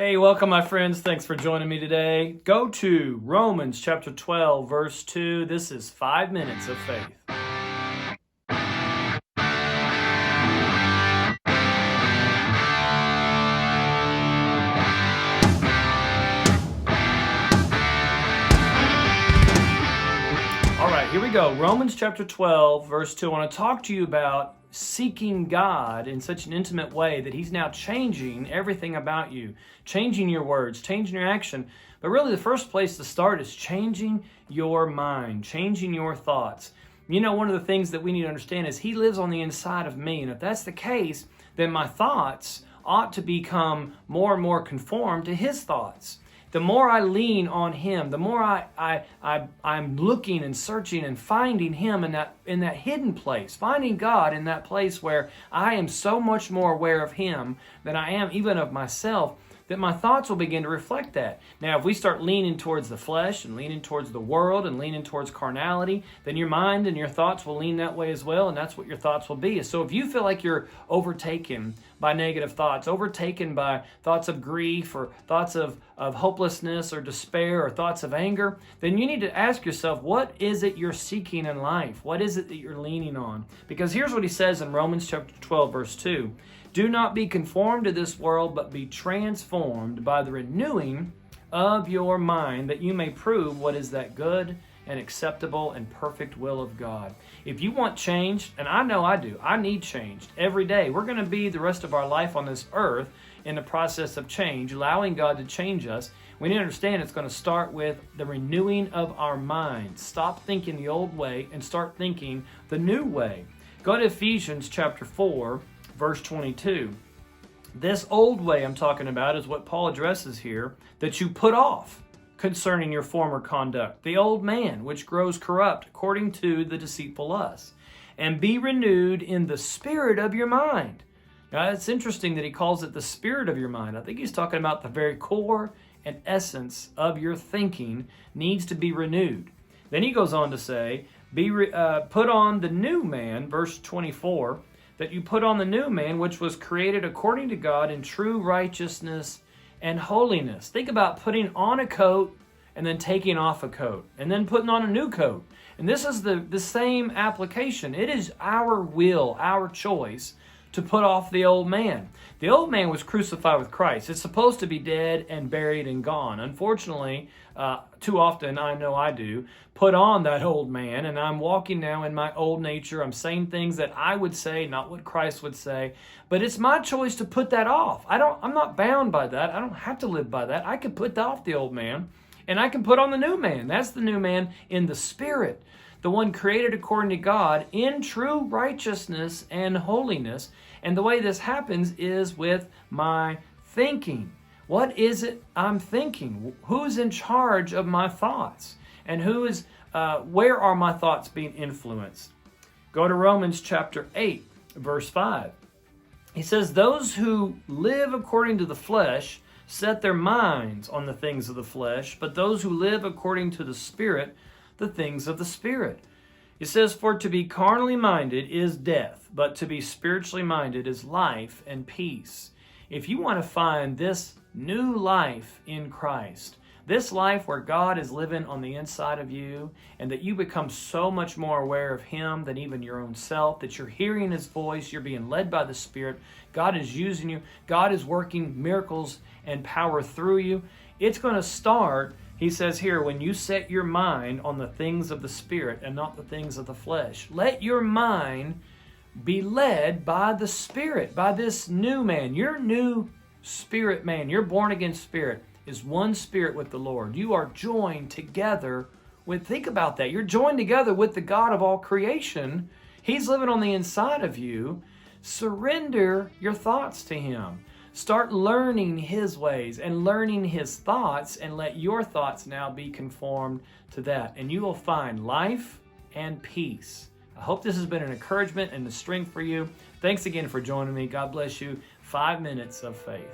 Hey, welcome my friends. Thanks for joining me today. Go to Romans chapter 12, verse 2. This is 5 minutes of faith. All right, here we go. Romans chapter 12, verse 2. I want to talk to you about seeking God in such an intimate way that He's now changing everything about you, changing your words, changing your action. But really the first place to start is changing your mind, changing your thoughts. You know, one of the things that we need to understand is He lives on the inside of me. And if that's the case, then my thoughts ought to become more and more conformed to His thoughts. The more I lean on Him, the more I'm looking and searching and finding Him in that hidden place, finding God in that place where I am so much more aware of Him than I am even of myself, that my thoughts will begin to reflect that. Now, if we start leaning towards the flesh and leaning towards the world and leaning towards carnality, then your mind and your thoughts will lean that way as well, and that's what your thoughts will be. So if you feel like you're overtaken by negative thoughts, overtaken by thoughts of grief or thoughts of hopelessness or despair or thoughts of anger, then you need to ask yourself, what is it you're seeking in life? What is it that you're leaning on? Because here's what he says in Romans chapter 12, verse 2. Do not be conformed to this world, but be transformed by the renewing of your mind, that you may prove what is that good and acceptable and perfect will of God. If you want change, and I know I do, I need change every day. We're going to be the rest of our life on this earth in the process of change, allowing God to change us. We need to understand it's going to start with the renewing of our minds. Stop thinking the old way and start thinking the new way. Go to Ephesians chapter 4, verse 22. This old way I'm talking about is what Paul addresses here, that you put off concerning your former conduct, the old man, which grows corrupt according to the deceitful lusts, and be renewed in the spirit of your mind. Now, it's interesting that he calls it the spirit of your mind. I think he's talking about the very core and essence of your thinking needs to be renewed. Then he goes on to say, put on the new man, verse 24, that you put on the new man, which was created according to God in true righteousness and holiness. Think about putting on a coat and then taking off a coat and then putting on a new coat. And this is the same application. It is our will, our choice to put off the old man. The old man was crucified with Christ. It's supposed to be dead and buried and gone. Unfortunately, too often, I know I do, put on that old man, and I'm walking now in my old nature. I'm saying things that I would say, not what Christ would say. But it's my choice to put that off. I'm not bound by that. I don't have to live by that. I can put off the old man, and I can put on the new man. That's the new man in the spirit, the one created according to God in true righteousness and holiness. And the way this happens is with my thinking. What is it I'm thinking? Who's in charge of my thoughts? And where are my thoughts being influenced? Go to Romans chapter 8, verse 5. He says, those who live according to the flesh set their minds on the things of the flesh, but those who live according to the Spirit, the things of the Spirit. It says, for to be carnally minded is death, but to be spiritually minded is life and peace. If you want to find this new life in Christ, this life where God is living on the inside of you, and that you become so much more aware of Him than even your own self, that you're hearing His voice, you're being led by the Spirit, God is using you, God is working miracles and power through you, it's going to start, he says here, when you set your mind on the things of the Spirit and not the things of the flesh. Let your mind be led by the Spirit, by this new man. Your new spirit man, your born-again spirit, is one spirit with the Lord. You are joined together with, think about that, you're joined together with the God of all creation. He's living on the inside of you. Surrender your thoughts to Him. Start learning His ways and learning His thoughts, and let your thoughts now be conformed to that. And you will find life and peace. I hope this has been an encouragement and a strength for you. Thanks again for joining me. God bless you. 5 minutes of faith.